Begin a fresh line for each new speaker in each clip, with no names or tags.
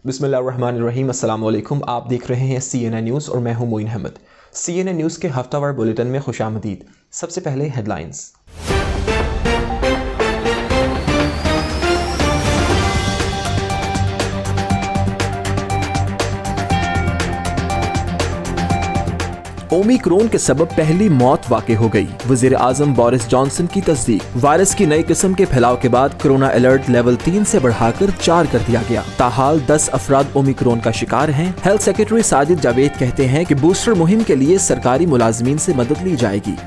बिस्मिल्लाहिर्रहमानिर्रहीम। अस्सलाम वालेकुम। आप देख रहे हैं CNN न्यूज़ और मैं हूं मोइन अहमद। CNN न्यूज़ के हफ्तावार बुलेटिन में खुशामदीद। सबसे पहले हेडलाइंस। ओमिक्रॉन के सबब पहली मौत वाक़ई हो गई। वज़ीर आज़म बोरिस जॉनसन की तस्दीक। वायरस की नई किस्म के फैलाव के बाद कोरोना अलर्ट लेवल 3 से बढ़ाकर 4 कर दिया गया। ताहाल 10 अफराद ओमिक्रॉन का शिकार हैं। हेल्थ सेक्रेटरी साजिद जावेद कहते हैं कि बूस्टर मुहिम के लिए सरकारी मुलाजमीन से मदद ली जाएगी।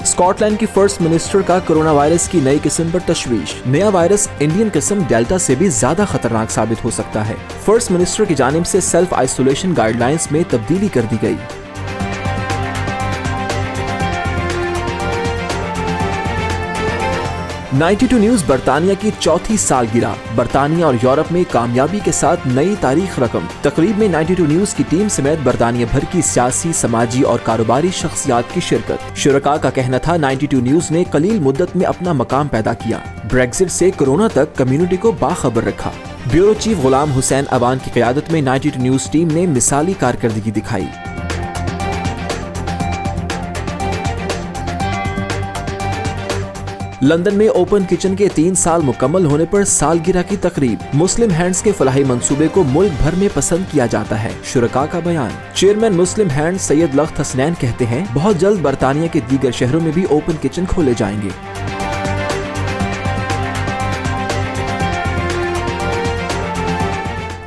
स्कॉटलैंड की फर्स्ट मिनिस्टर का कोरोना वायरस की नई किस्म पर तशवीश। नया वायरस इंडियन किस्म डेल्टा से भी ज्यादा खतरनाक साबित हो सकता है। फर्स्ट मिनिस्टर की जानिब से सेल्फ आइसोलेशन गाइडलाइंस में तब्दीली कर दी गई। $92 न्यूज़ बरतानिया की चौथी सालगिरह। बरतानिया और यूरोप में कामयाबी के साथ नई तारीख रकम। तकरीब में $92 न्यूज़ की टीम समेत बरतानिया भर की सियासी, समाजी और कारोबारी शख्सियात की शिरकत। शुरका का कहना था 92 न्यूज़ ने कलील मुद्दत में अपना मकाम पैदा किया। ब्रेक्जिट से कोरोना तक कम्युनिटी को बाखबर रखा। ब्यूरो चीफ गुलाम हुसैन अवान की क़यादत में 92 न्यूज़ टीम ने मिसाली कारकर्दगी दिखाई। लंदन में ओपन किचन के 3 साल मुकम्मल होने पर सालगिरह की तकरीब। मुस्लिम हैंड्स के फलाही मंसूबे को मुल्क भर में पसंद किया जाता है। शुरका का बयान। चेयरमैन मुस्लिम हैंड्स सैयद लख्त हसनैन कहते हैं बहुत जल्द बरतानिया के दीगर शहरों में भी ओपन किचन खोले जाएंगे।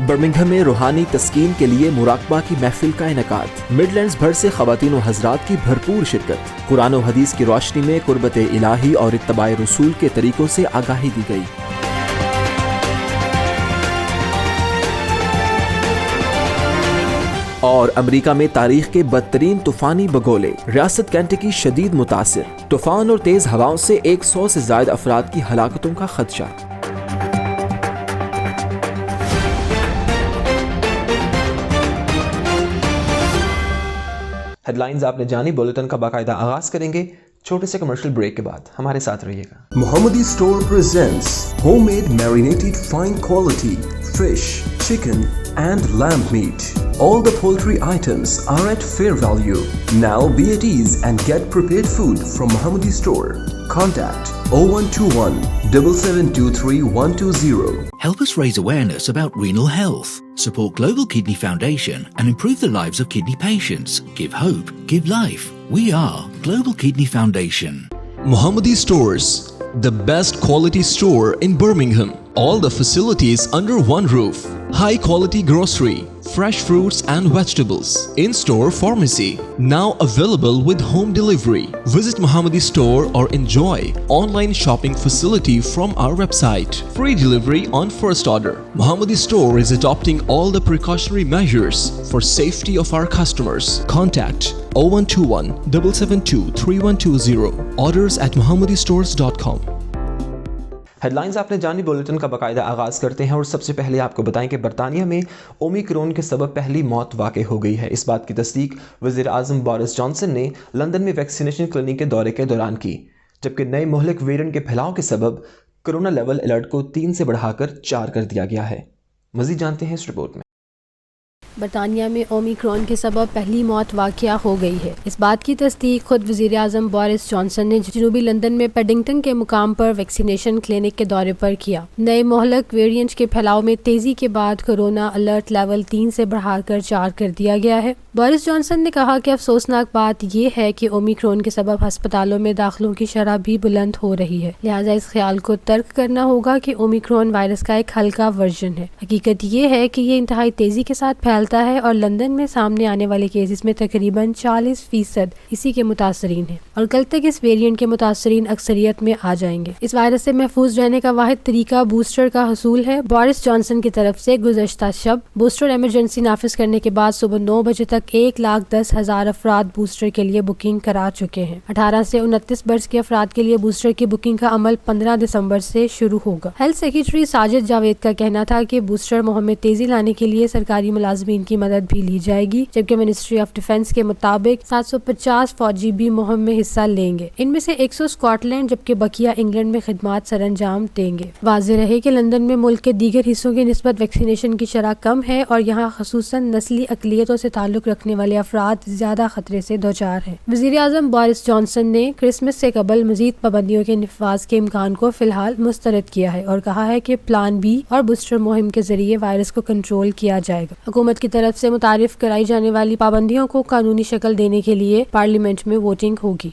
बर्मिंघम में रूहानी तस्कीन के लिए मुराकबा की महफिल का इनेकाद। मिडलैंड्स भर से ख़वातीन व हज़रात की भरपूर शिरकत। कुरान व हदीस की रोशनी में कुर्बत इलाही और इत्तबाए रसूल के तरीकों से आगाही दी गई। और अमेरिका में तारीख के बदतरीन तूफानी बगोले। रियासत केंटकी शदीद मुतासिर। तूफान और तेज हवाओं से 100 से ज्यादा अफराद की हलाकतों का खदशा। हेडलाइंस आपने जानी। बुलेटिन का बाकायदा आगाज करेंगे छोटे से कमर्शियल ब्रेक के बाद। हमारे साथ रहिएगा।
Mohammadi Store presents homemade marinated fine quality fish, chicken and lamb meat. All the poultry items are at fair value. Now be at ease and get prepared food from Mohammadi Store. Contact 0121 7723 120.
Help us raise awareness about renal health. Support Global Kidney Foundation and improve the lives of kidney patients. Give hope, give life. We are Global Kidney Foundation.
Mohammadi Stores, the best quality store in Birmingham. All the facilities under one roof. High quality grocery, fresh fruits and vegetables. In-store pharmacy, now available with home delivery. Visit Mohammadi Store or enjoy online shopping facility from our website. Free delivery on first order. Mohammadi Store is adopting all the precautionary measures for safety of our customers. Contact 0121 772 3120. Orders at mohammadistores.com.
Headlines आपने जानी। Bulletin का बाकायदा आगाज़ करते हैं और सबसे पहले आपको बताएं कि बरतानिया में ओमिक्रॉन के सबब पहली मौत वाक़ई हो गई है। इस बात की तस्दीक वज़ीर आज़म बोरिस जॉनसन ने लंदन में वैक्सीनेशन क्लिनिक के दौरे के दौरान की, जबकि नए मुहलिक वेरिएंट के फैलाव के सबब कोरोना लेवल अलर्ट को 3 से बढ़ाकर 4 कर दिया गया है। मज़ीद जानते हैं इस रिपोर्ट में।
बरतानिया में ओमिक्रॉन के सबब पहली मौत वाक़या हो गई है। इस बात की तस्दीक खुद वज़ीर आज़म बोरिस जॉनसन ने जनूबी लंदन में पेडिंगटन के मुकाम पर वैक्सीनेशन क्लिनिक के दौरे पर किया। नए मोहलक वेरिएंट के फैलाव में तेजी के बाद कोरोना अलर्ट लेवल 3 से बढ़ाकर 4 कर दिया गया है। बोरिस जॉनसन ने कहा कि अफसोसनाक बात यह है कि ओमिक्रॉन के सबब हस्पतालों में दाखिलों की शरह भी बुलंद हो रही है, लिहाजा इस ख्याल को तर्क करना होगा कि ओमिक्रॉन वायरस का एक हल्का वर्जन है। हकीकत यह है कि ये इंतहाई तेजी के साथ फैलता है और लंदन में सामने आने वाले केसेस में तकरीबन 40% इसी के मुतासरीन हैं और कल तक इस वेरिएंट के मुतासरीन अक्सरियत में आ जाएंगे। इस वायरस से महफूज रहने का वाहिद तरीका बूस्टर का हसूल है। बोरिस जॉनसन की तरफ से गुज़श्ता शब बूस्टर इमरजेंसी नाफिज करने के बाद सुबह 9 बजे तक 1,10,000 अफराद बूस्टर के लिए बुकिंग करा चुके हैं। 18 से 29 वर्ष के अफराद के लिए बूस्टर की बुकिंग का अमल 15 दिसंबर से शुरू होगा। हेल्थ सेक्रेटरी साजिद जावेद का कहना था कि बूस्टर मुहिम में तेजी लाने के लिए सरकारी मुलाजमीन ملازمین کی مدد بھی لی جائے گی، جبکہ منسٹری آف ڈیفینس کے مطابق 750 فوجی بھی مہم میں حصہ لیں گے۔ ان میں سے 100 اسکاٹ لینڈ جبکہ بقیہ انگلینڈ میں خدمات سر انجام دیں گے۔ واضح رہے کہ لندن میں ملک کے دیگر حصوں کی نسبت ویکسینیشن کی شرح کم ہے اور یہاں خصوصاً نسلی اقلیتوں سے تعلق رکھنے والے افراد زیادہ خطرے سے دوچار ہیں۔ وزیر اعظم بورس جانسن نے کرسمس سے قبل مزید پابندیوں کے نفاذ کے امکان کو فی الحال مسترد کیا ہے اور کہا ہے کہ پلان بی اور بوسٹر مہم کے ذریعے وائرس کو کنٹرول کیا جائے گا۔ حکومت کی طرف سے متعارف کرائی جانے والی پابندیوں کو قانونی شکل دینے کے لیے پارلیمنٹ میں ووٹنگ ہوگی۔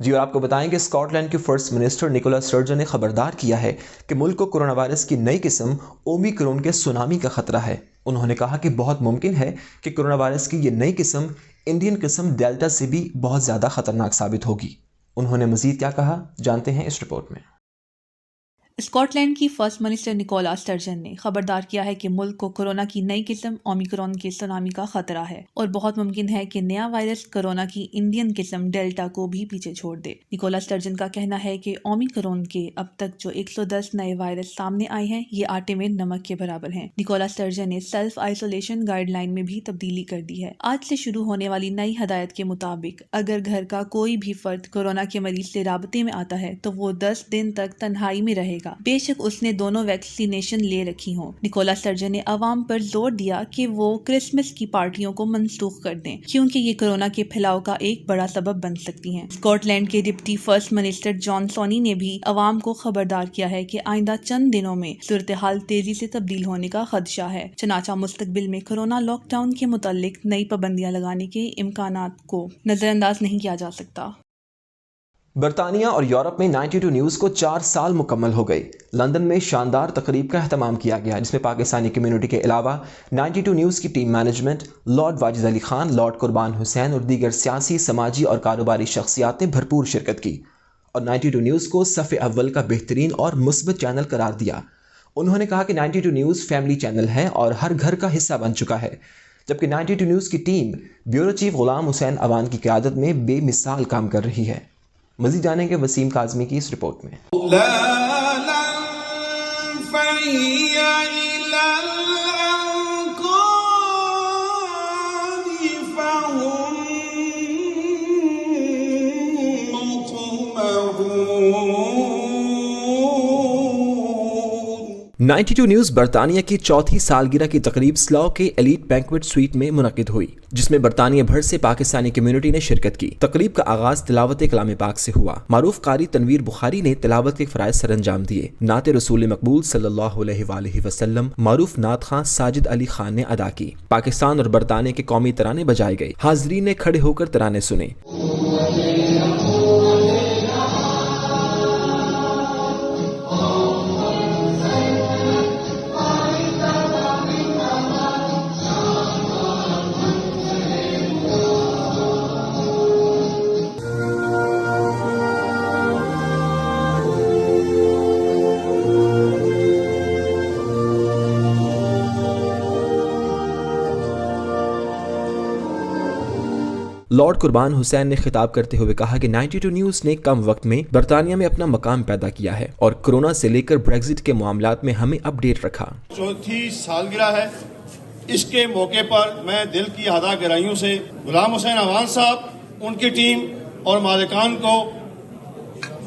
جی اور آپ کو بتائیں کہ اسکاٹ لینڈ کے فرسٹ منسٹر نکولا سٹرجن نے خبردار کیا ہے کہ ملک کو کورونا وائرس کی نئی قسم اومیکرون کے سونامی کا خطرہ ہے۔ انہوں نے کہا کہ بہت ممکن ہے کہ کورونا وائرس کی یہ نئی قسم انڈین قسم ڈیلٹا سے بھی بہت زیادہ خطرناک ثابت ہوگی۔ انہوں نے مزید کیا کہا، جانتے ہیں اس رپورٹ میں۔
اسکاٹ لینڈ کی فرسٹ منسٹر نکولا سٹرجن نے خبردار کیا ہے کہ ملک کو کورونا کی نئی قسم اومیکرون کے سونامی کا خطرہ ہے اور بہت ممکن ہے کہ نیا وائرس کورونا کی انڈین قسم ڈیلٹا کو بھی پیچھے چھوڑ دے۔ نکولا سٹرجن کا کہنا ہے کہ اومیکرون کے اب تک جو 110 نئے وائرس سامنے آئے ہیں یہ آٹے میں نمک کے برابر ہیں۔ نکولا سٹرجن نے سیلف آئسولیشن گائیڈ لائن میں بھی تبدیلی کر دی ہے۔ آج سے شروع ہونے والی نئی ہدایت کے مطابق اگر گھر کا کوئی بھی فرد کورونا کے مریض سے رابطے میں آتا ہے تو وہ 10 دن تک تنہائی میں رہے گا، بے شک اس نے دونوں ویکسینیشن لے رکھی ہوں۔ نکولا سٹرجن نے عوام پر زور دیا کہ وہ کرسمس کی پارٹیوں کو منسوخ کر دیں کیونکہ یہ کورونا کے پھیلاؤ کا ایک بڑا سبب بن سکتی ہیں۔ اسکاٹ لینڈ کے ڈپٹی فرسٹ منسٹر جان سونی نے بھی عوام کو خبردار کیا ہے کہ آئندہ چند دنوں میں صورتحال تیزی سے تبدیل ہونے کا خدشہ ہے، چنانچہ مستقبل میں کورونا لاک ڈاؤن کے متعلق نئی پابندیاں لگانے کے امکانات کو نظر انداز نہیں کیا جا سکتا۔
برطانیہ اور یورپ میں 92 نیوز کو 4 سال مکمل ہو گئے۔ لندن میں شاندار تقریب کا اہتمام کیا گیا جس میں پاکستانی کمیونٹی کے علاوہ 92 نیوز کی team management, lord Wajid Ali Khan, lord قربان حسین اور دیگر سیاسی، سماجی اور کاروباری شخصیات نے بھرپور شرکت کی اور 92 نیوز کو صف اول کا بہترین اور مثبت چینل قرار دیا۔ انہوں نے کہا کہ 92 نیوز فیملی چینل ہے اور ہر گھر کا حصہ بن چکا ہے، جبکہ 92 نیوز کی ٹیم بیورو چیف غلام حسین اوان کی قیادت میں بے مثال کام کر رہی ہے۔ مزید جانیں گے وسیم کاظمی کی اس رپورٹ میں۔ نائنٹی ٹو نیوز برطانیہ کی چوتھی سالگرہ کی تقریب سلاؤ کے ایلیٹ بینکویٹ سویٹ میں منعقد ہوئی جس میں برطانیہ بھر سے پاکستانی کمیونٹی نے شرکت کی۔ تقریب کا آغاز تلاوت کلام پاک سے ہوا۔ معروف قاری تنویر بخاری نے تلاوت کے فرائض سر انجام دیے۔ نعت رسول مقبول صلی اللہ علیہ وآلہ وسلم معروف نعت خان ساجد علی خان نے ادا کی۔ پاکستان اور برطانیہ کے قومی ترانے بجائے گئے۔ حاضرین نے کھڑے ہو کر ترانے سنے۔ لارڈ قربان حسین نے خطاب کرتے ہوئے کہا کہ 92 نیوز نے کم وقت میں برطانیہ میں اپنا مقام پیدا کیا ہے اور کورونا سے لے کر بریگزٹ کے معاملات میں ہمیں اپ ڈیٹ رکھا۔
چوتھی سالگرہ ہے، اس کے موقع پر میں دل کی ادا گہرائیوں سے غلام حسین اوان صاحب، ان کی ٹیم اور مالکان کو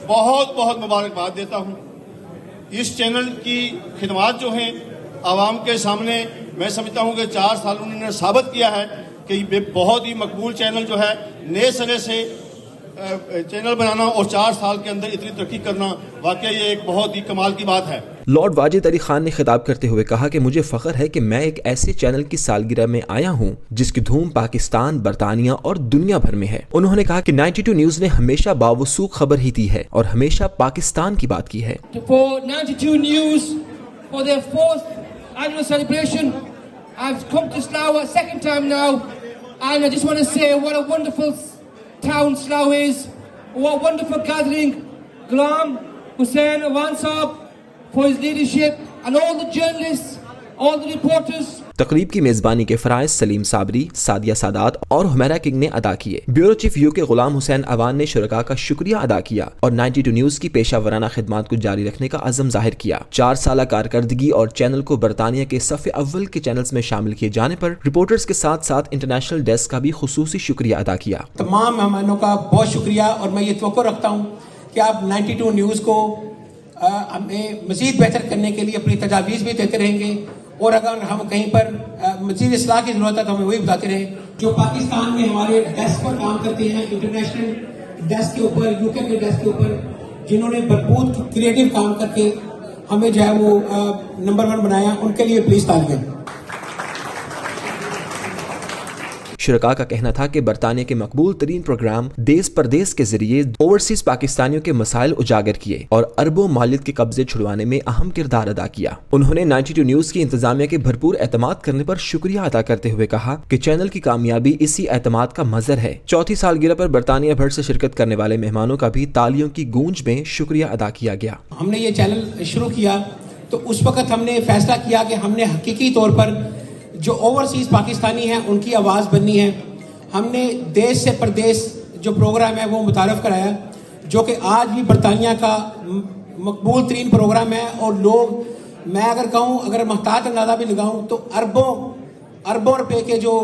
بہت بہت مبارکباد دیتا ہوں۔ اس چینل کی خدمات جو ہیں عوام کے سامنے، میں سمجھتا ہوں کہ 4 سال انہوں نے ثابت کیا ہے کہ یہ بہت ہی مقبول چینل جو ہے، نئے سرے سے چینل بنانا اور 4 سال کے اندر اتنی ترقی کرنا، واقعی یہ ایک بہت ہی کمال کی بات ہے۔
لارڈ واجد علی خان نے خطاب کرتے ہوئے کہا کہ مجھے فخر ہے کہ میں ایک ایسے چینل کی سالگرہ میں آیا ہوں جس کی دھوم پاکستان، برطانیہ اور دنیا بھر میں ہے۔ انہوں نے کہا کہ 92 نیوز نے ہمیشہ باوثوق خبر ہی دی ہے اور ہمیشہ پاکستان کی بات کی ہے۔
For 92 News for their 4th annual celebration, I've come to Slough a second time now, and I just want to say what a wonderful town Slough is, what a wonderful gathering. Ghulam Hussain Awad Sahab for his leadership, and all the journalists, all the reporters,
तकरीब की मेजबानी के फराइज सलीम साबरी, सादिया सादात और Humaira king ने अदा किए। Bureau chief UK Ghulam Hussain Awan ने शुरका का शुक्रिया अदा किया और 92 न्यूज की पेशा वराना खिदमात को जारी रखने का अज़म जाहिर किया। 4 साल कारकर्दगी और चैनल को बरतानिया के सफ़े अव्वल के चैनल्स में शामिल किए जाने पर रिपोर्टर्स के साथ साथ इंटरनेशनल डेस्क का भी खुसूसी शुक्रिया अदा किया।
तमाम मेहमानों का बहुत शुक्रिया और मैं ये तवक्को रखता हूँ कि आप 92 न्यूज़ को हमें मज़ीद बेहतर करने के लिए अपनी तजावीज़ भी देते रहेंगे और अगर हम कहीं पर मज़ीद इस्लाह की ज़रूरत है तो हमें वही बताते रहें। जो पाकिस्तान में हमारे डेस्क पर काम करते हैं, इंटरनेशनल डेस्क के ऊपर, यूके के डेस्क के ऊपर, जिन्होंने भरपूर क्रिएटिव काम करके हमें जो है वो नंबर 1 बनाया, उनके लिए प्लीज़ तालियां।
शुरका का कहना था कि बरतानिया के मकबूल तरीन प्रोग्राम देश परदेश के जरिए ओवरसीज पाकिस्तानियों के मसाइल उजागर किए और अरबों मालियत के कब्जे छुड़वाने में अहम किरदार अदा किया। उन्होंने 92 न्यूज की इंतजामिया के भरपूर एतमाद करने पर शुक्रिया अदा करते हुए कहा कि चैनल की कामयाबी इसी एतमाद का मजर है। चौथी सालगिरह पर बरतानिया भर से शिरकत करने वाले मेहमानों का भी तालियों की गूंज में शुक्रिया अदा किया गया।
हमने ये चैनल शुरू किया तो उस वक्त हमने फैसला किया कि हमने हकीकी तौर पर जो ओवरसीज पाकिस्तानी हैं उनकी आवाज़ बननी है। हमने देश से प्रदेश जो प्रोग्राम है वो मुतारफ़ कराया, जो कि आज भी बरतानिया का मकबूल तरीन प्रोग्राम है और लोग, मैं अगर कहूँ, अगर महतात अंदाज़ा भी लगाऊँ तो अरबों रुपए के जो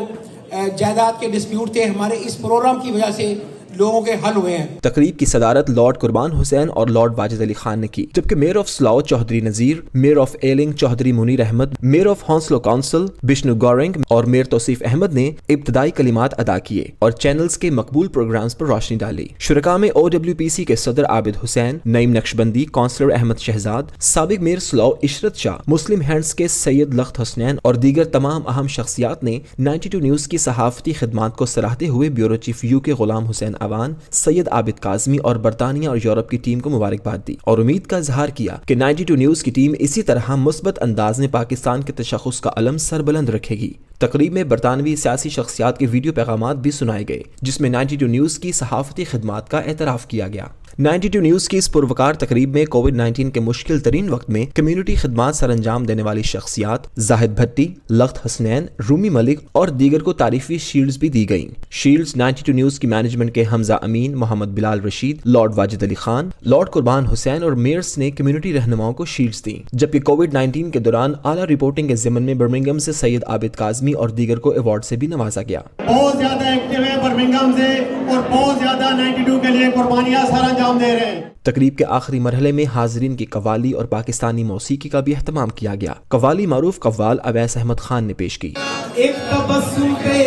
जायदाद के डिस्प्यूट थे हमारे इस प्रोग्राम की वजह से लोगों के हल हुए हैं।
तकरीब की सदारत लॉर्ड कुर्बान हुसैन और लॉर्ड वाजिद अली खान ने की, जबकि mayor of Slough Chaudhry Nazir, mayor of Ealing Chaudhry Munir Ahmad, mayor of Hounslow council Bishnu Gurung और मेयर तौसीफ अहमद ने इब्तदाई कलिमात अदा किए और चैनल्स के मकबूल प्रोग्राम्स पर रोशनी डाली। शुरका में OWPC के सदर आबिद हुसैन, नईम नक्शबंदी, काउंसलर अहमद शहजाद, साबिक मेयर स्लाओ इशरत शाह, मुस्लिम हैंड्स के सैयद लख्त हसनैन और दीगर तमाम अहम शख्सियात ने 92 न्यूज की सहाफती खिदमात को सराहते हुए bureau chief UK Ghulam Hussain Awan, Syed Abid Kazmi और बरतानिया और यूरोप की टीम को मुबारकबाद दी और उम्मीद का इजहार किया कि 92 न्यूज की टीम इसी तरह मुस्बत अंदाज में पाकिस्तान के तशख़्ख़ुस का अलम सरबुलंद रखेगी। तकरीब में बरतानवी सियासी शख्सियात के वीडियो पैगामात भी सुनाए गए, जिसमें 92 न्यूज की सहाफती खिदमात का एतराफ़ किया गया। 92 न्यूज की इस पुरवकार तकरीब में कोविड-19 के मुश्किल तरीन वक्त में कम्युनिटी खिदमात सर अंजाम देने वाली शख्सियात जाहिद भट्टी, लख्त हसनैन, रूमी मलिक और दीगर को तारीफी शील्ड्स भी दी गईं। शील्ड्स 92 न्यूज की मैनेजमेंट के हमजा अमीन, मोहम्मद बिलाल रशीद, लॉर्ड वाजिद अली खान, लॉर्ड कुर्बान हुसैन और मेयर्स ने कम्युनिटी रहनुमाओं को शील्ड्स दी, जबकि कोविड-19 के दौरान आला रिपोर्टिंग के ज़िम्मन में बर्मिंघम से सैयद आबिद काज़मी और दीगर को अवार्ड से भी नवाजा गया।
बहुत ज्यादा एक्टिव है बर्मिंघम से और बहुत ज्यादा 92 के लिए कुर्बानियां सर अंजाम दे रहे हैं।
तकरीब के आखिरी मरहले में हाजरीन की कव्वाली और पाकिस्तानी मौसीकी का भी एहतमाम किया गया। कव्वाली मारूफ कव्वाल अवैस अहमद खान ने पेश की।
एक तबस्सुम पे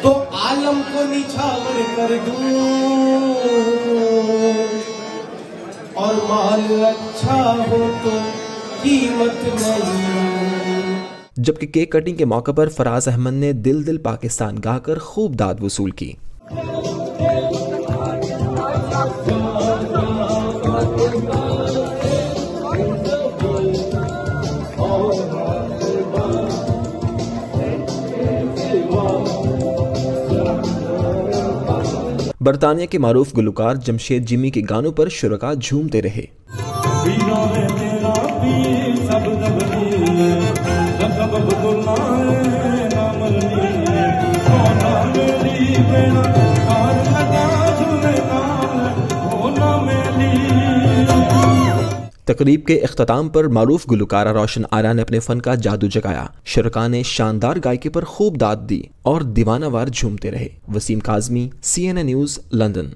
तो आलम को निछावर कर दूं और माल अच्छा हो तो कीमत नहीं।
जबकि केक कटिंग के मौके पर फराज अहमद ने दिल दिल पाकिस्तान गाकर खूब दाद वसूल की। बरतानिया के मारूफ गुलकार जमशेद जिमी के गानों पर शुरका झूमते रहे। तकरीब के इख्तिताम पर मारूफ गुलकारा रोशन आरा ने अपने फन का जादू जगाया। शुरका ने शानदार गायकी पर खूब दाद दी और दीवानावार झूमते रहे। Waseem Kazmi, CNN news, London.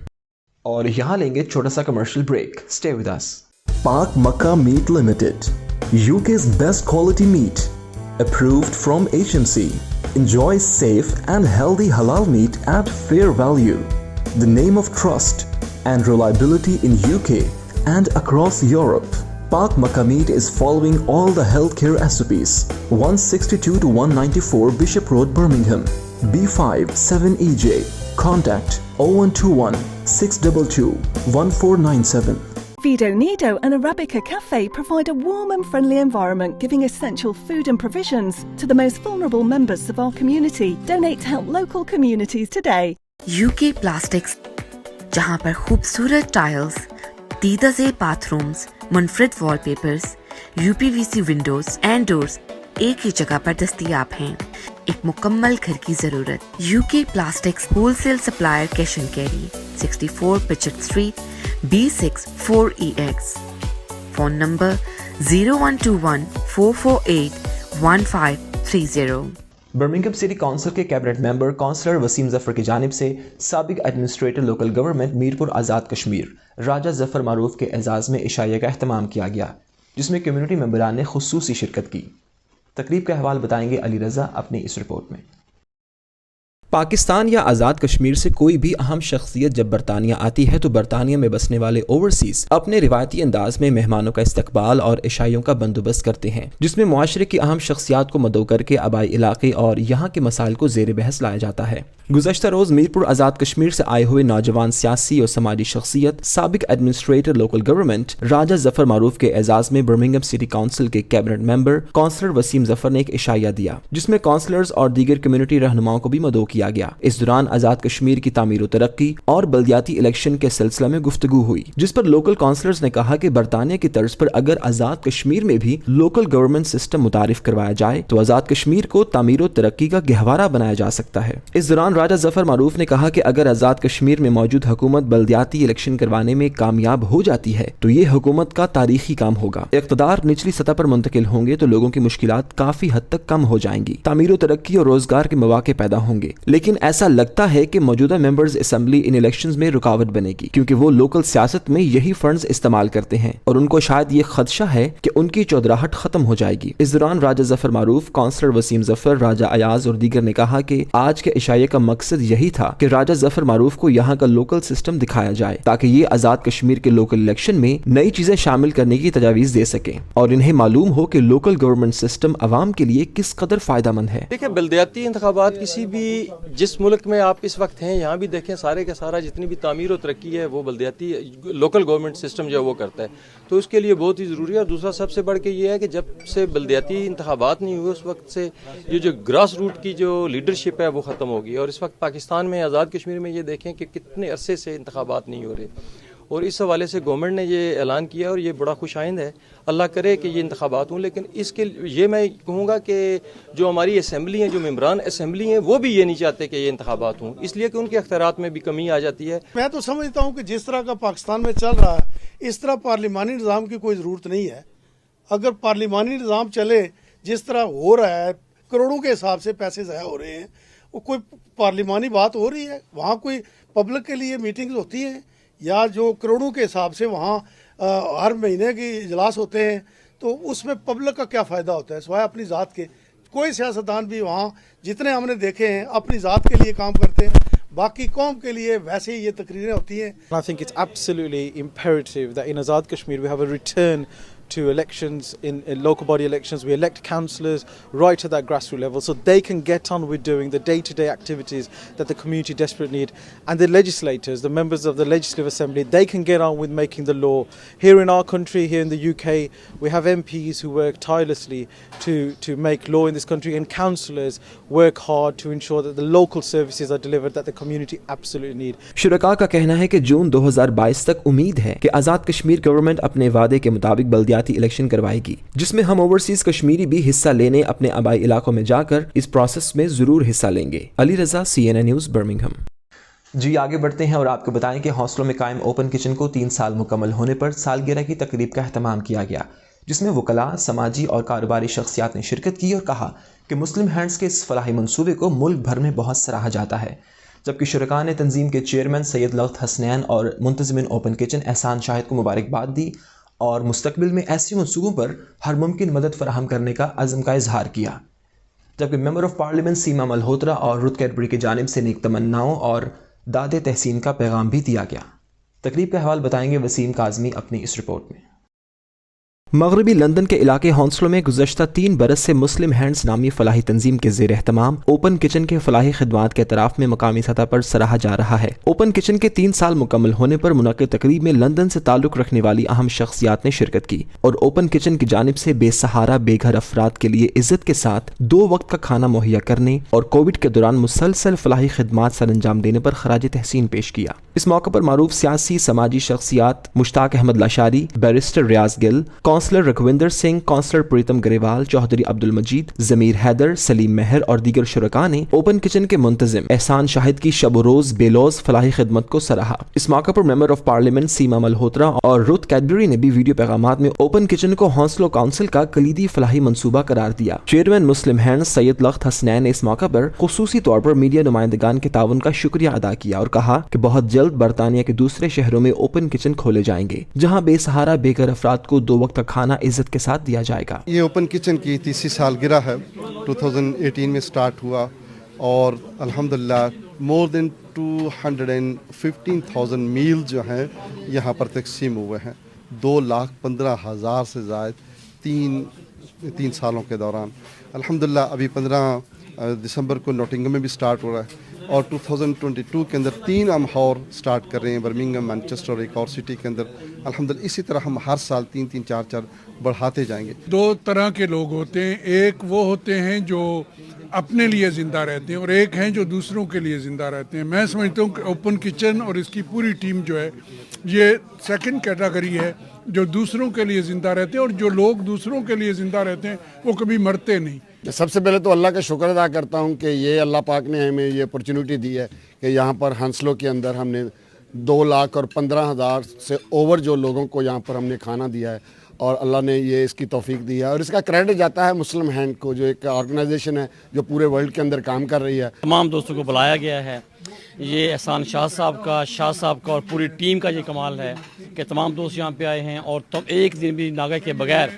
और यहाँ लेंगे छोटा सा commercial break. Stay with us.
Pak Makkah Meat Limited, UK's best quality meat, approved from HMC. Enjoy safe and healthy halal meat at fair value. The name of trust and reliability in UK and across Europe. Pak Makkah Meat is following all the healthcare SOPs. 162 to 194 Bishop Road, Birmingham, B5 7EJ. Contact 0121 622 1497.
Fido Nido and Arabica Cafe provide a warm and friendly environment, giving essential food and provisions to the most vulnerable members of our community. Donate to help local communities today.
UK Plastics, जहां पर खूबसूरत tiles, दीदा ज़ेब bathrooms, मुनफरिद wallpapers, UPVC windows and doors, ایک ہی جگہ پر دستیاب ہیں. ایک مکمل گھر کی ضرورت. UK Plastics Wholesale Supplier Cash and Carry, 64 Pritchard Street, B6 4EX. Phone number 0121-448-1530.
Birmingham city council کے کیبنٹ ممبر کونسلر وسیم ظفر کی جانب سے سابق administrator local government Mirpur Azad Kashmir راجہ ظفر معروف کے اعزاز میں عشائیہ کا اہتمام کیا گیا، جس میں کمیونٹی ممبران نے خصوصی شرکت کی. تقریب کا احوال بتائیں گے علی رضا اپنی اس رپورٹ میں. پاکستان یا آزاد کشمیر سے کوئی بھی اہم شخصیت جب برطانیہ آتی ہے تو برطانیہ میں بسنے والے اوورسیز اپنے روایتی انداز میں مہمانوں کا استقبال اور عشائیوں کا بندوبست کرتے ہیں، جس میں معاشرے کی اہم شخصیات کو مدعو کر کے آبائی علاقے اور یہاں کے مسائل کو زیر بحث لایا جاتا ہے. گزشتہ روز میرپور آزاد کشمیر سے آئے ہوئے نوجوان سیاسی اور سماجی شخصیت سابق ایڈمنسٹریٹر لوکل گورنمنٹ راجہ ظفر معروف کے اعزاز میں برمنگھم سٹی کونسل کے کیبنٹ ممبر کونسلر وسیم ظفر نے ایک عشائیہ دیا، جس میں کونسلرز اور دیگر کمیونٹی رہنماؤں کو بھی مدعو کیا گیا. اس دوران آزاد کشمیر کی تعمیر و ترقی اور بلدیاتی الیکشن کے سلسلہ میں گفتگو ہوئی، جس پر لوکل کونسلرز نے کہا کہ برطانیہ کی طرز پر اگر آزاد کشمیر میں بھی لوکل گورنمنٹ سسٹم متعارف کروایا جائے تو آزاد کشمیر کو تعمیر و ترقی کا گہوارہ بنایا جا سکتا ہے. اس دوران راجہ ظفر معروف نے کہا کہ اگر آزاد کشمیر میں موجود حکومت بلدیاتی الیکشن کروانے میں کامیاب ہو جاتی ہے تو یہ حکومت کا تاریخی کام ہوگا. اقتدار نچلی سطح پر منتقل ہوں گے تو لوگوں کی مشکلات کافی حد تک کم ہو جائیں گی، تعمیر و ترقی اور روزگار کے مواقع پیدا ہوں گے. لیکن ایسا لگتا ہے کہ موجودہ ممبرز اسمبلی ان الیکشنز میں رکاوٹ بنے گی، کیونکہ وہ لوکل سیاست میں یہی فنڈز استعمال کرتے ہیں اور ان کو شاید یہ خدشہ ہے کہ ان کی چودراہٹ ختم ہو جائے گی. اس دوران راجہ ظفر معروف، کونسلر وسیم ظفر، راجہ ایاز اور دیگر نے کہا کہ آج کے عشائیہ کا مقصد یہی تھا کہ راجہ ظفر معروف کو یہاں کا لوکل سسٹم دکھایا جائے تاکہ یہ آزاد کشمیر کے لوکل الیکشن میں نئی چیزیں شامل کرنے کی تجاویز دے سکیں اور انہیں معلوم ہو کہ لوکل گورنمنٹ سسٹم عوام کے لیے کس قدر فائدہ مند ہے.
دیکھیں، بلدیاتی انتخابات کسی بھی جس ملک میں آپ اس وقت ہیں یہاں بھی دیکھیں سارے کا سارا جتنی بھی تعمیر و ترقی ہے وہ بلدیاتی لوکل گورنمنٹ سسٹم جو ہے وہ کرتا ہے، تو اس کے لیے بہت ہی ضروری ہے. اور دوسرا سب سے بڑھ کے یہ ہے کہ جب سے بلدیاتی انتخابات نہیں ہوئے اس وقت سے یہ جو گراس روٹ کی جو لیڈرشپ ہے وہ ختم ہوگی. اور اس وقت پاکستان میں آزاد کشمیر میں یہ دیکھیں کہ کتنے عرصے سے انتخابات نہیں ہو رہے، اور اس حوالے سے گورنمنٹ نے یہ اعلان کیا اور یہ بڑا خوش آئند ہے. اللہ کرے کہ یہ انتخابات ہوں، لیکن اس کے یہ میں کہوں گا کہ جو ہماری اسمبلی ہیں، جو ممبران اسمبلی ہیں، وہ بھی یہ نہیں چاہتے کہ یہ انتخابات ہوں، اس لیے کہ ان کے اختیارات میں بھی کمی آ جاتی ہے.
میں تو سمجھتا ہوں کہ جس طرح کا پاکستان میں چل رہا ہے اس طرح پارلیمانی نظام کی کوئی ضرورت نہیں ہے. اگر پارلیمانی نظام چلے جس طرح ہو رہا ہے، کروڑوں کے حساب سے پیسے ضائع ہو رہے ہیں، وہ کوئی پارلیمانی بات ہو رہی ہے؟ وہاں کوئی پبلک کے لیے میٹنگز ہوتی ہیں یا جو کروڑوں کے حساب سے وہاں ہر مہینے کی اجلاس ہوتے ہیں، تو اس میں پبلک کا کیا فائدہ ہوتا ہے سوائے اپنی ذات کے؟ کوئی سیاستدان بھی وہاں جتنے ہم نے دیکھے ہیں اپنی ذات کے لیے کام کرتے ہیں، باقی قوم کے لیے ویسے ہی یہ تقریریں ہوتی ہیں.
I think it's absolutely imperative that in Azad Kashmir we have a return to elections. In local body elections we elect councillors right at that grassroots level so they can get on with doing the day-to-day activities that the community desperately need, and the legislators, the members of the Legislative Assembly, they can get on with making the law. Here in our country, here in the UK, we have MPs who work tirelessly to make law in this country, and councillors work hard to ensure that the local services are delivered that the community absolutely need.
شرکاء کا کہنا ہے کہ جون 2022 تک امید ہے کہ Azad Kashmir government اپنے وعدے کے مطابق بلدیاتی الیکشن کروائے گی، جس میں ہم اوورسیز کشمیری بھی حصہ لینے اپنے آبائی علاقوں میں جا کر اس پروسیس میں ضرور حصہ لیں گے. Ali Raza, CNN news, Birmingham. جی آگے بڑھتے ہیں اور آپ کو بتائیں کہ ہاسٹلوں میں قائم اوپن کچن کو 3 سال مکمل ہونے پر سالگرہ کی تقریب کا اہتمام کیا گیا، جس میں وکلاء، سماجی اور کاروباری شخصیات نے شرکت کی اور کہا کہ مسلم ہینڈز کے اس فلاحی منصوبے کو ملک بھر میں بہت سراہا جاتا ہے. جبکہ شرکاء نے تنظیم کے چیئرمین سید لغت حسنین اور منتظمین اوپن کچن احسان شاہد کو مبارکباد دی اور مستقبل میں ایسی منصوبوں پر ہر ممکن مدد فراہم کرنے کا عزم کا اظہار کیا. جبکہ ممبر آف پارلیمنٹ سیما ملہوترا اور رت کیڈبری کی جانب سے نیک تمناؤں اور داد تحسین کا پیغام بھی دیا گیا. تقریب کا حوال بتائیں گے وسیم کاظمی اپنی اس رپورٹ میں. مغربی لندن کے علاقے ہانسلو میں گزشتہ 3 برس سے مسلم ہینڈز نامی فلاحی تنظیم کے زیر اہتمام اوپن کچن کے فلاحی خدمات کے اطراف میں مقامی سطح پر سراہا جا رہا ہے. اوپن کچن کے 3 سال مکمل ہونے پر منعقد تقریب میں لندن سے تعلق رکھنے والی اہم شخصیات نے شرکت کی اور اوپن کچن کی جانب سے بے سہارا بے گھر افراد کے لیے عزت کے ساتھ 2 وقت کا کھانا مہیا کرنے اور کووڈ کے دوران مسلسل فلاحی خدمات سر انجام دینے پر خراج تحسین پیش کیا. اس موقع پر معروف سیاسی سماجی شخصیات مشتاق احمد لاشاری، بیرسٹر ریاض گل، कौंसलर रघुविंदर सिंह, कौंसलर प्रीतम ग्रेवाल, चौधरी अब्दुल मजीद, जमीर हैदर, सलीम मेहर और दीगर शुरका ने ओपन किचन के मुंतजिम एहसान शाहिद की शब रोज बेलौज फलाही खिदमत को सराहा। इस मौके पर मेंबर ऑफ पार्लियामेंट सीमा मल्होत्रा और रुथ कैडबरी ने भी वीडियो पैगामात में ओपन किचन को हौसलो काउंसिल का कलीदी फलाही मंसूबा करार दिया। चेयरमैन मुस्लिम हैंड सैयद लख्त हसनैन ने इस मौके पर खुसूसी तौर पर मीडिया नुमाइंदगान के ताउन का शुक्रिया अदा किया और कहा कि बहुत जल्द बरतानिया के दूसरे शहरों में ओपन किचन खोले जाएंगे, जहां बेसहारा बेघर अफराद को 2 वक्त का खाना इज्जत के साथ दिया जाएगा।
ये ओपन किचन की 30वीं सालगिरह है, 2018 में स्टार्ट हुआ और अल्हम्दुलिल्लाह मोर देन 215,000 मील जो हैं यहाँ पर तकसीम हुए हैं। 2,15,000 से ज़ायद 3 सालों के दौरान। अल्हम्दुलिल्लाह अभी 15 दिसंबर को नोटिंगम में भी स्टार्ट हो रहा है और 2022 के अंदर 3 हम और स्टार्ट कर रहे हैं, बर्मिंघम, मैनचेस्टर और एक और सिटी के अंदर। अल्हम्दुलिल्लाह इसी तरह हम हर साल 3-3, 4-4 बढ़ाते जाएंगे।
2 तरह के लोग होते हैं, एक वो होते हैं जो अपने लिए ज़िंदा रहते हैं और एक हैं जो दूसरों के लिए ज़िंदा रहते हैं। मैं समझता हूँ कि ओपन किचन और इसकी पूरी टीम जो है ये सेकंड कैटेगरी है, जो दूसरों के लिए ज़िंदा रहते हैं, और जो लोग दूसरों के लिए ज़िंदा रहते हैं वो कभी मरते नहीं।
सबसे पहले तो अल्लाह का शुक्र अदा करता हूँ कि ये अल्लाह पाक ने हमें ये अपॉर्चुनिटी दी है कि यहाँ पर हंसलो के अंदर हमने 2,15,000 से ओवर जो लोगों को यहाँ पर हमने खाना दिया है और अल्लाह ने ये इसकी तौफीक दी है। और इसका क्रेडिट जाता है मुस्लिम हैंड को, जो एक ऑर्गेनाइजेशन है जो पूरे वर्ल्ड के अंदर काम कर रही है।
तमाम दोस्तों को बुलाया गया है, ये एहसान शाह साहब का और पूरी टीम का ये कमाल है कि तमाम दोस्त यहाँ पे आए हैं और एक दिन भी नागा के बगैर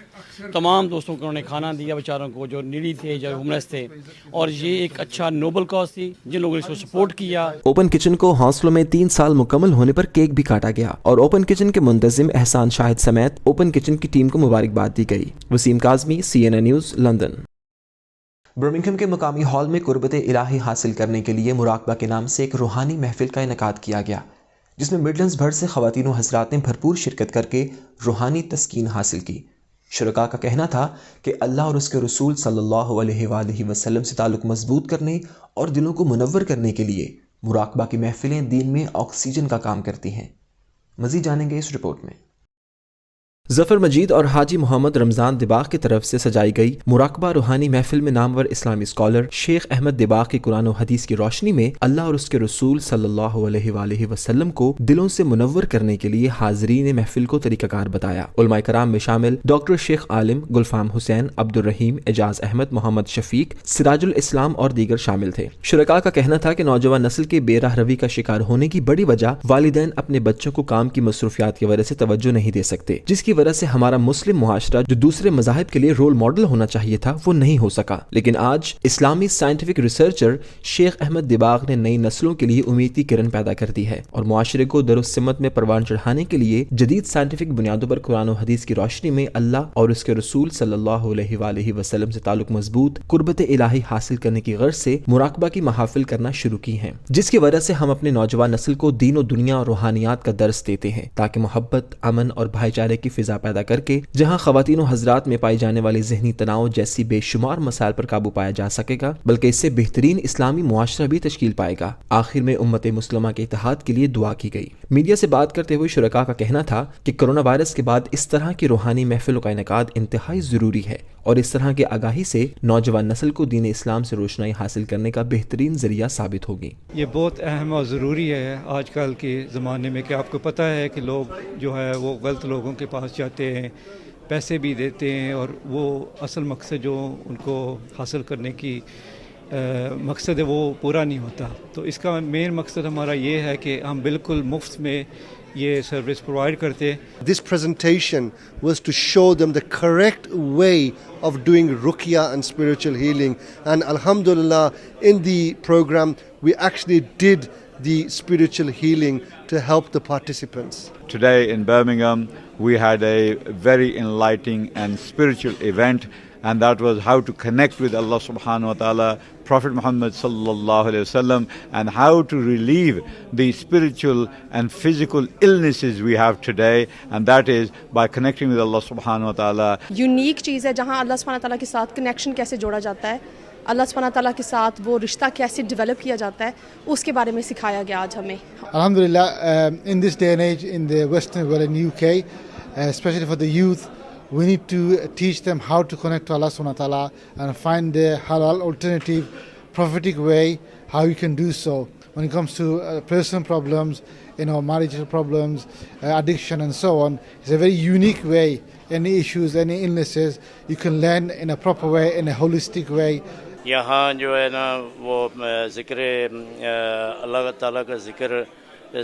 तमाम दोस्तों को उन्होंने खाना दिया, बेचारों को जो नीडी थे, जो होमलेस थे। और ये एक अच्छा नोबल कॉज थी जिन लोगों ने इसको सपोर्ट किया।
ओपन किचन को हौसलों में 3 साल मुकम्मल होने पर केक भी काटा गया और ओपन किचन के मुंतजिम एहसान शाहिद समेत ओपन किचन की टीम को मुबारकबाद दी गई। Waseem Kazmi, CNN news, London. Birmingham के मुकामी हॉल में कुर्बत इलाही हासिल करने के लिए मुराकबा के नाम से एक रूहानी महफिल का इनेकाद किया गया, जिसमें मिडलैंड्स भर से ख़वातीन व हज़रात ने भरपूर शिरकत करके रूहानी तस्कीन हासिल की। शुरका का कहना था कि अल्लाह और उसके रसूल सल्लल्लाहु अलैहि वसल्लम से ताल्लुक़ मजबूत करने और दिलों को मुनव्वर करने के लिए मुराकबा की महफिलें दीन में ऑक्सीजन का काम करती हैं। मज़ीद जानेंगे इस रिपोर्ट में। ज़फ़र मजीद और हाजी मोहम्मद रमज़ान दिबाग की तरफ से सजाई गई मुराकबा रूहानी महफिल में नामवर इस्लामी स्कॉलर शेख अहमद दिबाग की कुरान और हदीस की रोशनी में अल्लाह और उसके रसूल सल्लल्लाहु अलैहि वसल्लम को दिलों से मुनव्वर करने के लिए हाज़रीन महफिल को तरीक़ाकार बताया। उलमाए कराम में शामिल डॉक्टर शेख आलिम, गुलफाम हुसैन, अब्दुल रहीम, एजाज अहमद, मोहम्मद शफीक, सिराजुल इस्लाम और दीगर शामिल थे। शुरका का कहना था कि नौजवान नस्ल के बेराह रवी का शिकार होने की बड़ी वजह वालिदैन अपने बच्चों को काम की मसरूफियात की वजह से तवज्जो नहीं दे सकते, जिसकी वजह से हमारा मुस्लिम मुआशरा जो दूसरे मज़ाहिब के लिए रोल मॉडल होना चाहिए था वो नहीं हो सका। लेकिन आज इस्लामी साइंटिफिक रिसर्चर शेख अहमद दिबाग ने नई नस्लों के लिए उम्मीद की किरण पैदा कर दी है और मुआशरे को दरुस्सिमत में परवान चढ़ाने के लिए जदीद साइंटिफिक बुनियादों पर कुरान और हदीस की रोशनी में अल्लाह और उसके रसूल सल्लल्लाहु अलैहि वसल्लम से ताल्लुक मजबूत कुर्बत इलाही हासिल करने की गर्ज से मुराकबा की महाफिल करना शुरू की हैं, जिसकी वजह से हम अपने नौजवान नस्ल को दीन और दुनिया और रूहानियात का दर्स देते हैं ताकि मोहब्बत, अमन और भाईचारे की फिजा पैदा करके जहां ख़वातीन और हज़रात में पाई जाने वाली ज़हनी तनाव जैसी बेशुमार मसाइल पर काबू पाया जा सकेगा, बल्कि इससे बेहतरीन इस्लामी मुआशरा भी तश्कील पाएगा। आखिर में उम्मत मुस्लिमा के इत्तेहाद के लिए दुआ की गई। मीडिया से बात करते हुए शुरका का कहना था कि कोरोना वायरस के बाद इस तरह की रूहानी महफिलों का इनेकाद इंतहाई ज़रूरी है और इस तरह की आगाही से नौजवान नस्ल को दीन इस्लाम से रोशनाई हासिल करने का बेहतरीन जरिया साबित होगी।
ये बहुत अहम और ज़रूरी है आजकल के ज़माने में कि आपको पता है कि लोग जो है वो गलत लोगों के पास जाते हैं, पैसे भी देते हैं और वो असल मकसद जो उनको हासिल करने की मकसद है वो पूरा नहीं होता। तो इसका मेन मकसद हमारा ये है कि हम बिल्कुल मुफ्त में ये सर्विस प्रोवाइड करते हैं।
This presentation was to show them the correct way of doing ruqya and spiritual healing, and alhamdulillah in the program we actually did the spiritual healing to help the participants.
Today in Birmingham we had a very enlightening and spiritual event, and that was how to connect with Allah subhanahu wa ta'ala, Prophet Muhammad sallallahu alaihi wasallam, and how to relieve the spiritual and physical illnesses we have today, and that is by connecting with Allah subhanahu wa ta'ala.
Unique चीज़ है जहाँ अल्लाह सुब्हानहू व तआला के साथ connection कैसे जोड़ा जाता है, अल्लाह सुब्हानहू व तआला के साथ वो रिश्ता कैसे डेवलप किया जाता है, उसके बारे में सिखाया गया आज हमें।
Alhamdulillah, in this day and age in the Western world in UK, especially for the youth,
we need to teach them how to connect to Allah subhanahu wa ta'ala and find a halal alternative, prophetic way how you can do so. When it comes to personal problems, marital problems, addiction and so on, it's a very unique way. Any issues, any illnesses, you can learn in a proper way, in a holistic way.
यहाँ जो है ना वो ज़िक्र अल्लाह ताला का ज़िक्र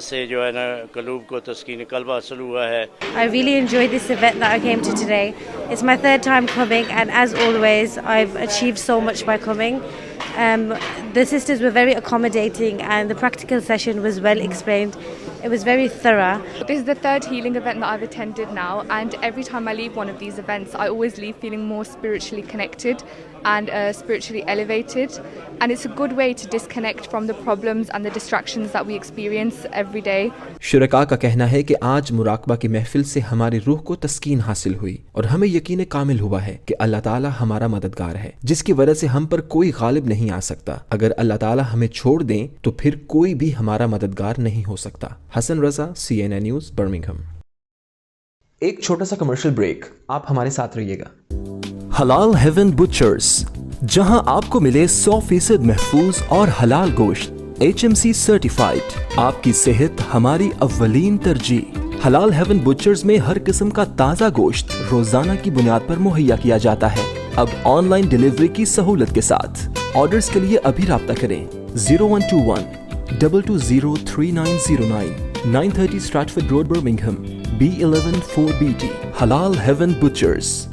से जो है ना कलूब को तस्कीन कल्ब हासिल हुआ है.
I really enjoyed this event that I came to today. It's my third time coming, and as always, I've achieved so much by coming. The sisters were very accommodating, and the practical session was well explained. It was very thorough.
This is the third healing event that I've attended now, and every time I leave one of these events, I always leave feeling more spiritually connected and spiritually elevated. And it's a good way to disconnect from the problems and the distractions that we experience every day.
शुरका का कहना है कि आज मुराकबा की महफिल से हमारी रूह को तस्कीन हासिल हुई और हमें यकीन कामिल हुआ है कि अल्लाह ताला हमारा मददगार है, जिसकी वजह से हम पर कोई गालिब नहीं आ सकता. अगर अल्लाह ताला हमें छोड़ दें तो फिर कोई भी हमारा मददगार नहीं हो सकता. Hasan Raza, CNN news, Birmingham. एक छोटा सा कमर्शियल ब्रेक, आप हमारे साथ रहिएगा. हलाल हेवन बुचर्स, जहां आपको मिले 100% महफूज और हलाल गोश्त, HMC सर्टिफाइड. आपकी सेहत हमारी अव्वलीन तरजीह. हलाल हेवन बुचर्स में हर किस्म का ताज़ा गोश्त रोजाना की बुनियाद पर मुहैया किया जाता है, अब ऑनलाइन डिलीवरी की सहूलत के साथ. ऑर्डर्स के लिए अभी राब्ता करें 0121 220 3909, 930 Stratford road, Birmingham, B11 4BT. हलाल हेवन बुचर्स,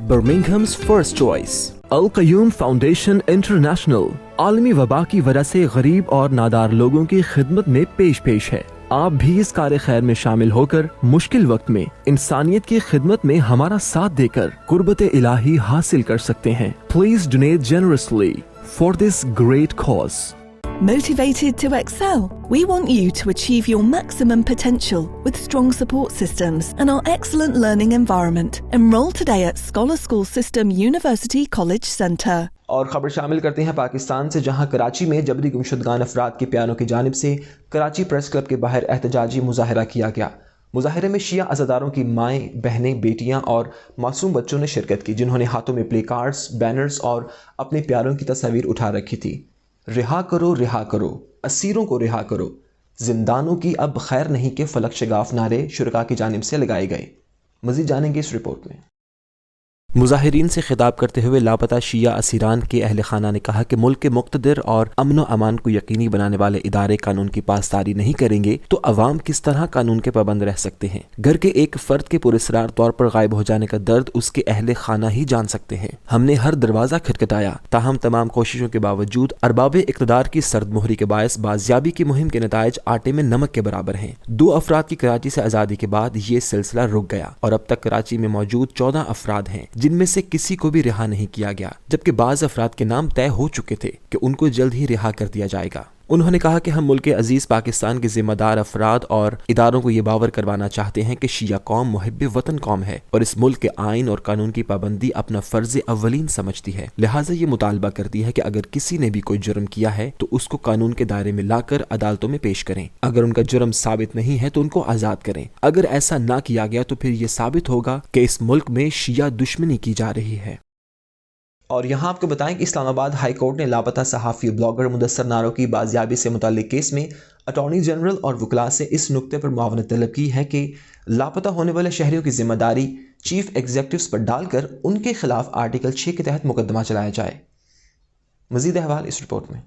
बर्मिंघम्स फर्स्ट चॉइस. अल कयूम फाउंडेशन इंटरनेशनल आलमी वबा की वजह से गरीब और नादार लोगों की खिदमत में पेश है. आप भी इस कार्य खैर में शामिल होकर मुश्किल वक्त में इंसानियत की खिदमत में हमारा साथ देकर कुर्बत इलाही हासिल कर सकते हैं. Please donate generously for this great cause.
Motivated to excel? We want you to achieve your maximum potential with strong support systems and our excellent learning environment. Enroll today at Scholar School System University College Centre.
और खबर शामिल करते हैं पाकिस्तान से, जहां कराची में जबरी गुमशुदगान अफराद के प्यारों की जानिब से कराची प्रेस क्लब के बाहर एहतजाजी मुजाहरा किया गया. मुजाहरे में शिया अज़ादारों की माएँ, बहनें, बेटियां और मासूम बच्चों ने शिरकत की, जिन्होंने हाथों में प्ले कार्ड्स, बैनर्स और अपने प्यारों की तस्वीर उठा रखी थी. रिहा करो, असीरों को रिहा करो, जिंदानों की अब खैर नहीं के फलक शगाफ नारे शुरका की जानिब से लगाए गए. मज़ीद जानेंगे इस रिपोर्ट में. मुजाहिरीन से खिताब करते हुए लापता शिया असीरान के अहल खाना ने कहा कि मुल्क के मुक़्तदिर और अमन व अमान को यकीनी बनाने वाले इदारे कानून की पासदारी नहीं करेंगे तो अवाम किस तरह कानून के पाबंद रह सकते हैं. घर के एक फ़र्द के पुरस्रार तौर पर गायब हो जाने का दर्द उसके अहल खाना ही जान सकते हैं. हमने हर दरवाज़ा खटखटाया, ताहम तमाम कोशिशों के बावजूद अरबाब इक़्तिदार की सर्द मोहरी के बायस बाजियाबी की मुहिम के नताइज आटे में नमक के बराबर हैं. 2 अफराद की कराची से आज़ादी के बाद ये सिलसिला रुक गया और अब तक कराची में मौजूद 14 अफराद हैं, जिनमें से किसी को भी रिहा नहीं किया गया, जबकि बाज़ अफराद के नाम तय हो चुके थे कि उनको जल्द ही रिहा कर दिया जाएगा. उन्होंने कहा कि हम मुल्क के अजीज पाकिस्तान के जिम्मेदार अफराद और इदारों को ये बावर करवाना चाहते हैं कि शिया कौम मुहिब्बे वतन कौम है और इस मुल्क के आइन और कानून की पाबंदी अपना फर्ज अव्वलीन समझती है. लिहाजा ये मुतालबा करती है कि अगर किसी ने भी कोई जुर्म किया है तो उसको कानून के दायरे में लाकर अदालतों में पेश करें. अगर उनका जुर्म साबित नहीं है तो उनको आज़ाद करें. अगर ऐसा ना किया गया तो फिर ये साबित होगा कि इस मुल्क में शिया दुश्मनी की जा रही है. और यहाँ आपको बताएं कि इस्लामाबाद हाई कोर्ट ने लापता सहाफ़ी ब्लॉगर मुदस्सर नारो की बाजियाबी से मुताल्लिक केस में अटॉर्नी जनरल और वकला से इस नुक्ते पर मुआवनत तलब की है कि लापता होने वाले शहरियों की जिम्मेदारी चीफ एग्जीक्यूटिव्स पर डालकर उनके खिलाफ आर्टिकल 6 के तहत मुकदमा चलाया जाए. मज़ीद अहवाल इस रिपोर्ट में.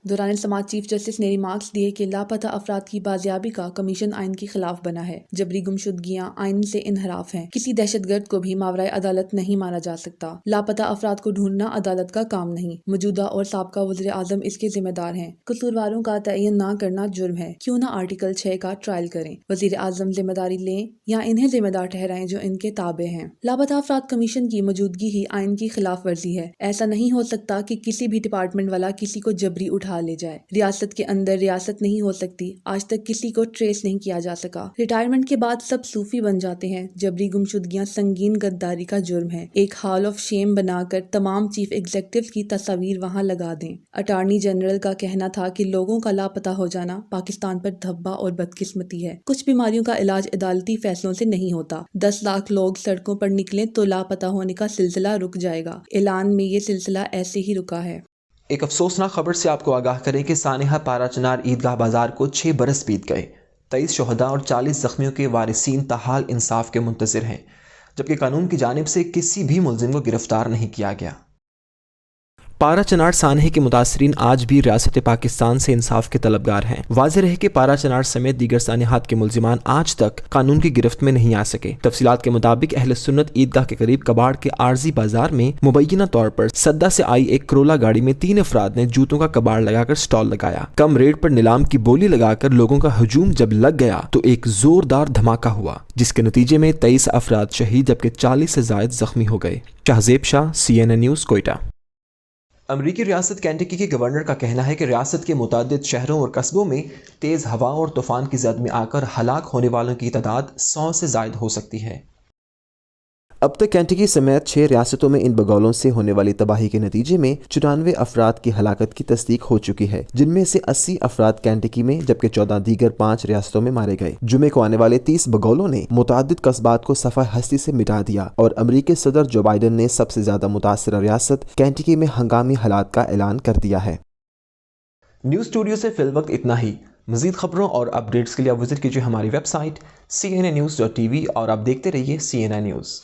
दौरान समाज चीफ जस्टिस ने रिमार्क्स दिए कि लापता अफराद की बाजियाबी का कमीशन आइन के खिलाफ बना है. जबरी गुमशुदगियां आइन से इनहराफ हैं. किसी दहशतगर्द को भी मावराए अदालत नहीं माना जा सकता. लापता अफराद को ढूंढना अदालत का काम नहीं. मौजूदा और साबका वज़ीर आज़म इसके जिम्मेदार हैं. कसूरवारों का तयन ना करना जुर्म है. क्यों ना आर्टिकल 6 का ट्रायल करें. वज़ीर आज़म जिम्मेदारी लें या इन्हें जिम्मेदार ठहराएं जो इनके ताबे हैं. लापता अफराद कमीशन की मौजूदगी ही आइन की खिलाफ वर्जी है. ऐसा नहीं हो सकता कि किसी भी डिपार्टमेंट वाला किसी को जबरी उठा اٹھا لے جائے۔ ریاست کے اندر ریاست نہیں ہو سکتی، آج تک کسی کو ٹریس نہیں کیا جا سکا۔ ریٹائرمنٹ کے بعد سب صوفی بن جاتے ہیں۔ جبری گمشدگیاں سنگین غداری کا جرم ہے۔ ایک ہال آف شیم بنا کر تمام چیف ایگزیکٹو کی تصاویر وہاں لگا دیں۔ اٹارنی جنرل کا کہنا تھا کہ لوگوں کا لاپتہ ہو جانا پاکستان پر دھبا اور بدقسمتی ہے۔ کچھ بیماریوں کا علاج عدالتی فیصلوں سے نہیں ہوتا۔ 10 لاکھ لوگ سڑکوں پر نکلیں تو لاپتہ ہونے کا سلسلہ رک جائے گا۔ اعلان میں یہ سلسلہ ایسے ہی رکا ہے۔
ایک افسوسناک خبر سے آپ کو آگاہ کریں کہ سانحہ پارا چنار عیدگاہ بازار کو 6 برس بیت گئے۔ 23 شہداء اور 40 زخمیوں کے وارثین تاحال انصاف کے منتظر ہیں، جبکہ قانون کی جانب سے کسی بھی ملزم کو گرفتار نہیں کیا گیا۔ پارا چنار سانحے کے متاثرین آج بھی ریاست پاکستان سے انصاف کے طلبگار ہیں۔ واضح رہے کہ پارا چنار سمیت دیگر سانحات کے ملزمان آج تک قانون کی گرفت میں نہیں آ سکے۔ تفصیلات کے مطابق اہل سنت عیدگاہ کے قریب کباڑ کے عارضی بازار میں مبینہ طور پر سدا سے آئی ایک کرولا گاڑی میں 3 افراد نے جوتوں کا کباڑ لگا کر سٹال لگایا۔ کم ریٹ پر نیلام کی بولی لگا کر لوگوں کا ہجوم جب لگ گیا تو ایک زوردار دھماکہ ہوا، جس کے نتیجے میں 23 افراد شہید جبکہ 40 سے زائد زخمی ہو گئے۔ شہزیب شاہ، CNN نیوز، کوئٹہ۔ امریکی ریاست کینٹکی کے گورنر کا کہنا ہے کہ ریاست کے متعدد شہروں اور قصبوں میں تیز ہوا اور طوفان کی زد میں آ کر ہلاک ہونے والوں کی تعداد 100 سے زائد ہو سکتی ہے۔ اب تک کینٹکی سمیت 6 ریاستوں میں ان بگولوں سے ہونے والی تباہی کے نتیجے میں 94 افراد کی ہلاکت کی تصدیق ہو چکی ہے، جن میں سے 80 افراد کینٹکی میں جبکہ 14 دیگر 5 ریاستوں میں مارے گئے۔ جمعے کو آنے والے 30 بگولوں نے متعدد قصبات کو صفحہ ہستی سے مٹا دیا اور امریکی صدر جو بائیڈن نے سب سے زیادہ متاثرہ ریاست کینٹکی میں ہنگامی حالات کا اعلان کر دیا ہے۔ نیوز اسٹوڈیو سے فی الوقت اتنا ہی۔ مزید خبروں اور اپ ڈیٹس کے لیے وزٹ کیجیے ہماری ویب سائٹ cnnews.tv اور آپ دیکھتے رہیے CNN نیوز۔